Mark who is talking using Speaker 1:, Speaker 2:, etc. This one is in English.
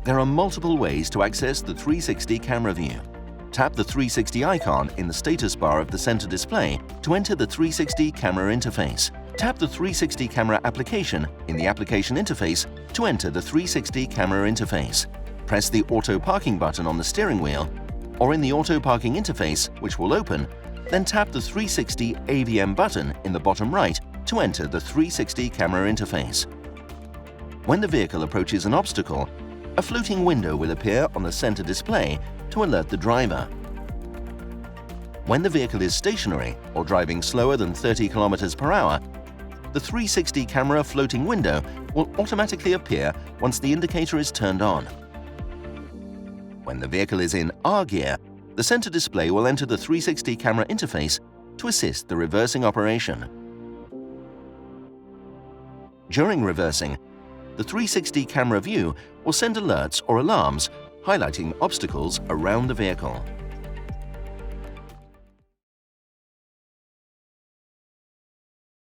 Speaker 1: There are multiple ways to access the 360 camera view. Tap the 360 icon in the status bar of the center display to enter the 360 camera interface. Tap the 360 camera application in the application interface to enter the 360 camera interface. Press the auto parking button on the steering wheel or in the auto parking interface, which will open, then tap the 360 AVM button in the bottom right to enter the 360 camera interface. When the vehicle approaches an obstacle, a floating window will appear on the center display to alert the driver. When the vehicle is stationary or driving slower than 30 km per hour, the 360 camera floating window will automatically appear once the indicator is turned on. When the vehicle is in R gear, the center display will enter the 360 camera interface to assist the reversing operation. During reversing, the 360 camera view will send alerts or alarms highlighting obstacles around the vehicle.